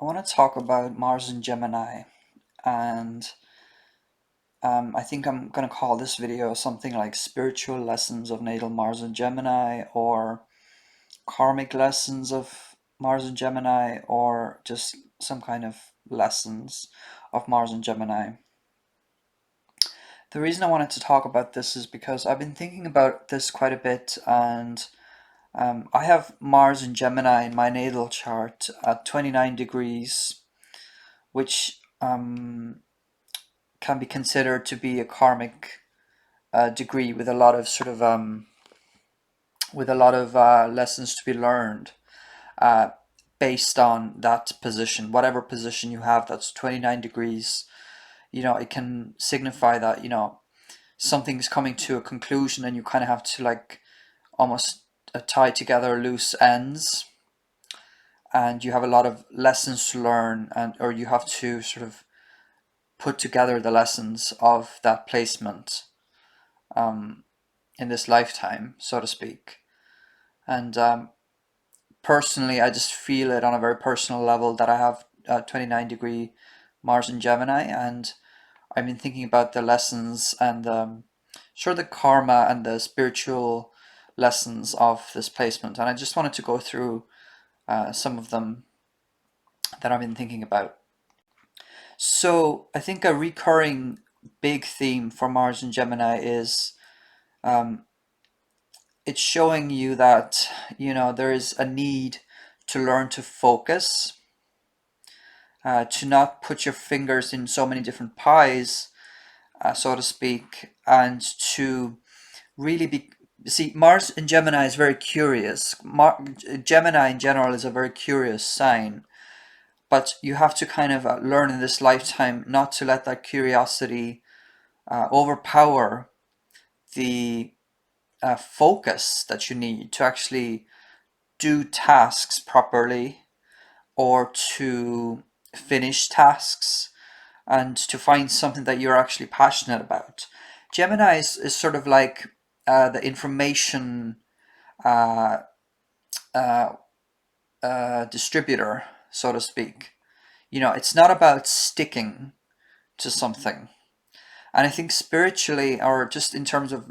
I want to talk about Mars and Gemini, and I think I'm going to call this video something like Spiritual Lessons of Natal Mars and Gemini, or Karmic Lessons of Mars and Gemini, or just some kind of lessons of Mars and Gemini. The reason I wanted to talk about this is because I've been thinking about this quite a bit, and I have Mars and Gemini in my natal chart at 29 degrees, which can be considered to be a karmic degree with a lot of lessons to be learned uh, based on that position, whatever position you have. That's 29 degrees. It can signify that something's coming to a conclusion, and you kind of have to like almost tie together loose ends, and you have a lot of lessons to learn, and or you have to sort of put together the lessons of that placement in this lifetime, so to speak. And personally, I just feel it on a very personal level that I have 29-degree Mars in Gemini, and I've been thinking about the lessons and the karma and the spiritual lessons of this placement. And I just wanted to go through some of them that I've been thinking about. So I think a recurring big theme for Mars in Gemini is um, it's showing you that there is a need to learn to focus, to not put your fingers in so many different pies, so to speak, and to really be. See, Mars in Gemini is very curious. Gemini in general is a very curious sign, but you have to kind of learn in this lifetime not to let that curiosity overpower the focus that you need to actually do tasks properly, or to finish tasks, and to find something that you're actually passionate about. Gemini is sort of like the information uh, uh, distributor, so to speak. It's not about sticking to something. And I think spiritually, or just in terms of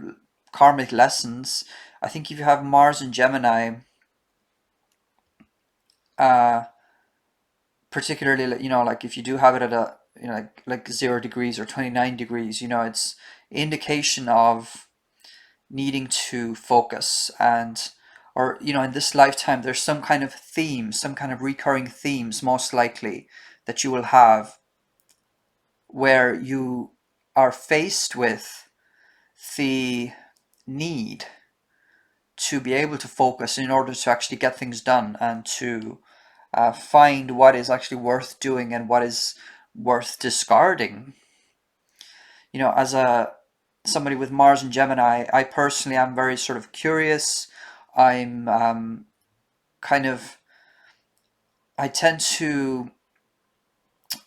karmic lessons, I think if you have Mars and Gemini, uh, particularly, like if you do have it at a, like 0 degrees or 29 degrees, it's indication of needing to focus, and or in this lifetime there's some kind of theme, some kind of recurring themes most likely that you will have, where you are faced with the need to be able to focus in order to actually get things done, and to find what is actually worth doing and what is worth discarding. As a somebody with Mars and Gemini, I personally am very sort of curious. I'm kind of, I tend to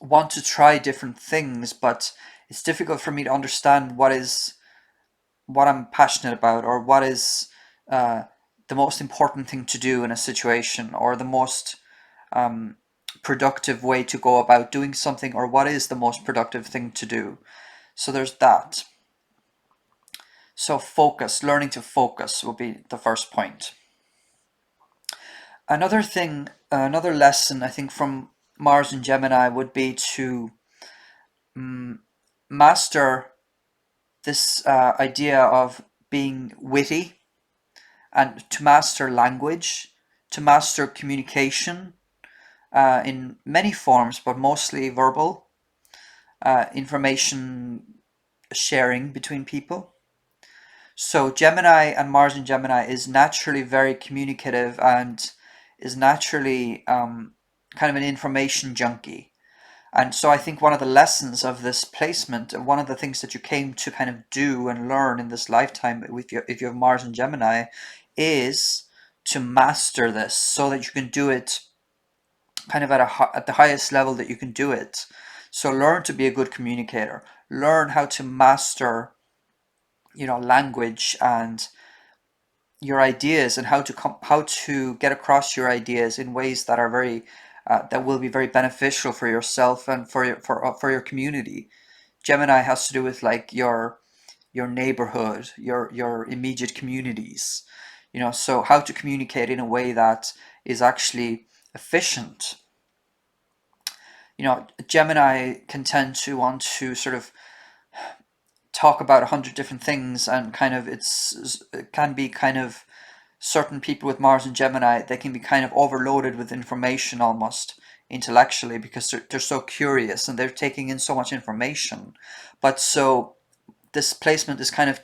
want to try different things, but it's difficult for me to understand what I'm passionate about, or what is uh, the most important thing to do in a situation, or the most um, productive way to go about doing something, or what is the most productive thing to do. So there's that. So focus, learning to focus will be the first point. Another thing, another lesson I think from Mars and Gemini would be to master this idea of being witty, and to master language, to master communication in many forms, but mostly verbal, information sharing between people. So Gemini and Mars in Gemini is naturally very communicative, and is naturally kind of an information junkie. And so I think one of the lessons of this placement, and one of the things that you came to kind of do and learn in this lifetime with if you have Mars and Gemini, is to master this so that you can do it kind of at the highest level that you can do it. So learn to be a good communicator. Learn how to master, language and your ideas, and how to get across your ideas in ways that are very that will be very beneficial for yourself and for your community. Gemini has to do with like your neighborhood, your immediate communities. So how to communicate in a way that is actually efficient. Gemini can tend to want to sort of talk about 100 different things, and kind of it can be kind of, certain people with Mars and Gemini, they can be kind of overloaded with information almost intellectually, because they're so curious and they're taking in so much information. But so this placement is kind of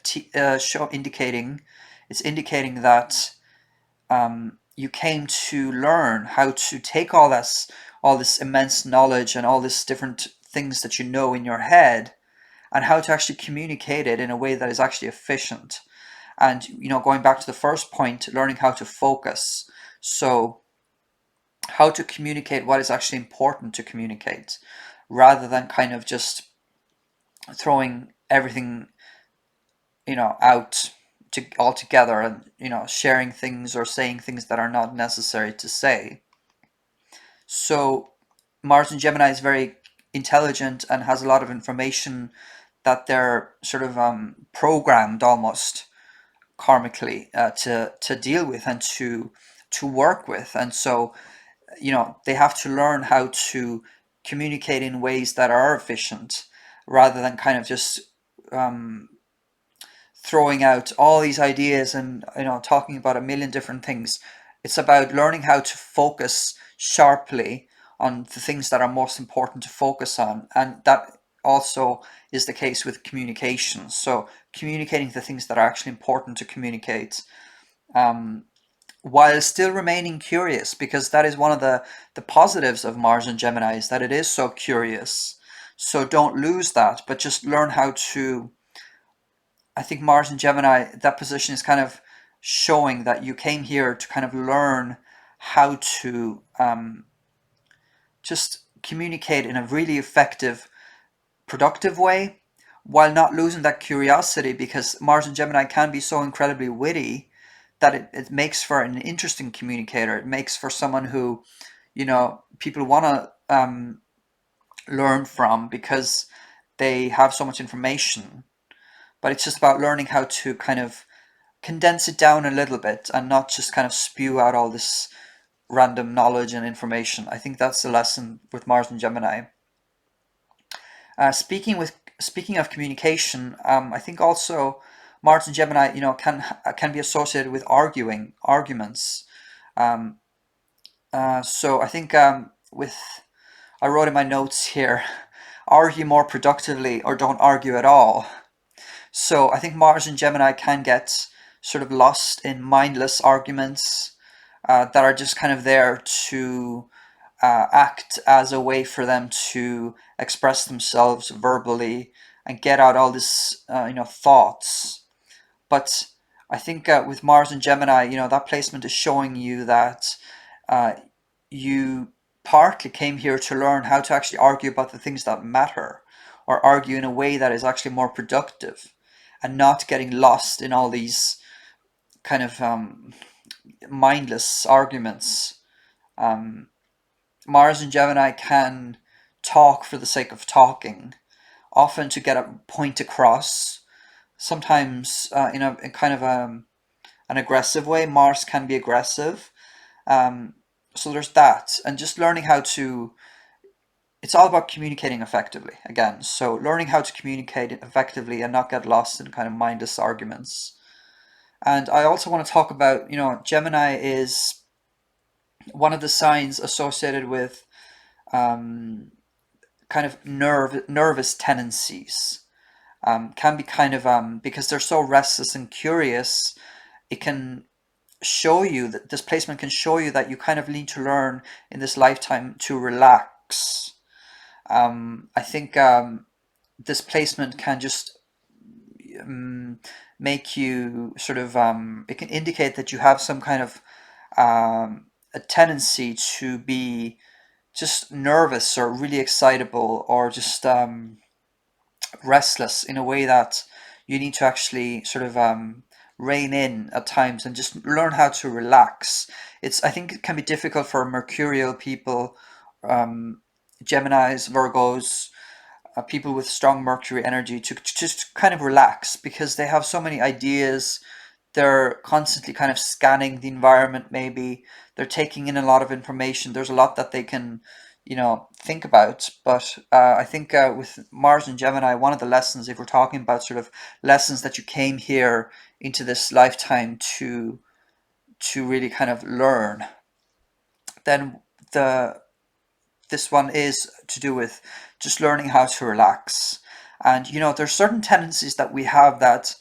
indicating, it's indicating that you came to learn how to take all this immense knowledge and all this different things that you know in your head, and how to actually communicate it in a way that is actually efficient. And going back to the first point, learning how to focus. So how to communicate what is actually important to communicate, rather than kind of just throwing everything out all together, and sharing things or saying things that are not necessary to say. So Mars and Gemini is very intelligent and has a lot of information that they're sort of programmed almost karmically to deal with and to work with. And so they have to learn how to communicate in ways that are efficient, rather than kind of just throwing out all these ideas and talking about a million different things. It's about learning how to focus sharply on the things that are most important to focus on, and that also is the case with communication. So communicating the things that are actually important to communicate, while still remaining curious, because that is one of the positives of Mars and Gemini, is that it is so curious. So don't lose that, but just learn how to. I think Mars and Gemini, that position is kind of showing that you came here to kind of learn how to just communicate in a really effective, productive way, while not losing that curiosity, because Mars and Gemini can be so incredibly witty that it makes for an interesting communicator. It makes for someone who, people want to learn from, because they have so much information. But it's just about learning how to kind of condense it down a little bit, and not just kind of spew out all this random knowledge and information. I think that's the lesson with Mars and Gemini. Speaking of communication, I think also Mars and Gemini, can be associated with arguments. Um, so I think with I wrote in my notes here, argue more productively or don't argue at all. So I think Mars and Gemini can get sort of lost in mindless arguments that are just kind of there to act as a way for them to express themselves verbally and get out all this, thoughts. But I think with Mars and Gemini, that placement is showing you that uh, you partly came here to learn how to actually argue about the things that matter, or argue in a way that is actually more productive, and not getting lost in all these kind of mindless arguments. Um, Mars and Gemini can talk for the sake of talking, often to get a point across. Sometimes in kind of an aggressive way. Mars can be aggressive. So there's that, and just learning how to. It's all about communicating effectively again. So learning how to communicate effectively and not get lost in kind of mindless arguments. And I also want to talk about, Gemini is one of the signs associated with kind of nervous tendencies. Can be kind of because they're so restless and curious, it can show you that this placement can show you that you kind of need to learn in this lifetime to relax. I think this placement can just make you sort of it can indicate that you have some kind of a tendency to be just nervous or really excitable, or just restless in a way that you need to actually sort of rein in at times and just learn how to relax. I think it can be difficult for mercurial people, um, Geminis, Virgos, people with strong Mercury energy to just kind of relax because they have so many ideas. They're constantly kind of scanning the environment, maybe. They're taking in a lot of information. There's a lot that they can, think about. But I think with Mars and Gemini, one of the lessons, if we're talking about sort of lessons that you came here into this lifetime to really kind of learn, then the this one is to do with just learning how to relax. And there's certain tendencies that we have that,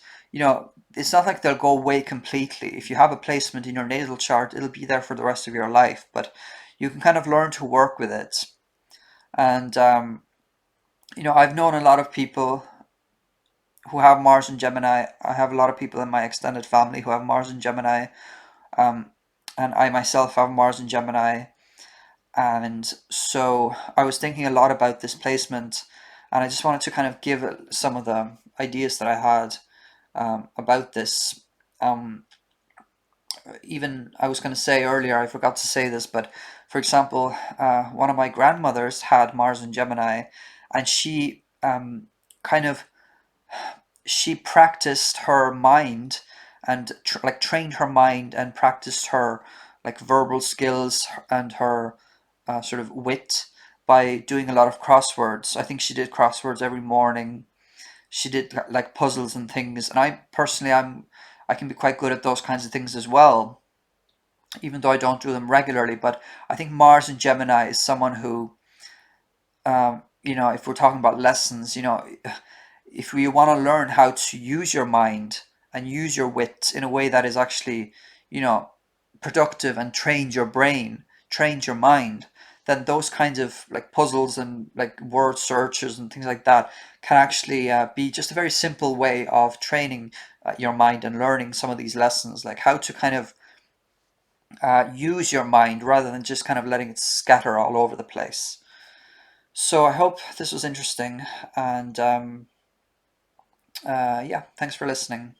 it's not like they'll go away completely. If you have a placement in your natal chart, it'll be there for the rest of your life, but you can kind of learn to work with it. And I've known a lot of people who have Mars and Gemini. I have a lot of people in my extended family who have Mars and Gemini, um, and I myself have Mars and Gemini. And so I was thinking a lot about this placement, and I just wanted to kind of give some of the ideas that I had about this. Um, Even I was going to say earlier, I forgot to say this, but for example, one of my grandmothers had Mars and Gemini, and kind of she practiced her mind and like trained her mind and practiced her like verbal skills and her sort of wit by doing a lot of crosswords. I think she did crosswords every morning. She did like puzzles and things, and I personally I can be quite good at those kinds of things as well, even though I don't do them regularly. But I think Mars and Gemini is someone who, if we're talking about lessons, if we want to learn how to use your mind and use your wit in a way that is actually, you know, productive and trains your brain, trains your mind, then those kinds of like puzzles and like word searches and things like that can actually be just a very simple way of training your mind and learning some of these lessons, like how to kind of use your mind rather than just kind of letting it scatter all over the place. So I hope this was interesting, and yeah, thanks for listening.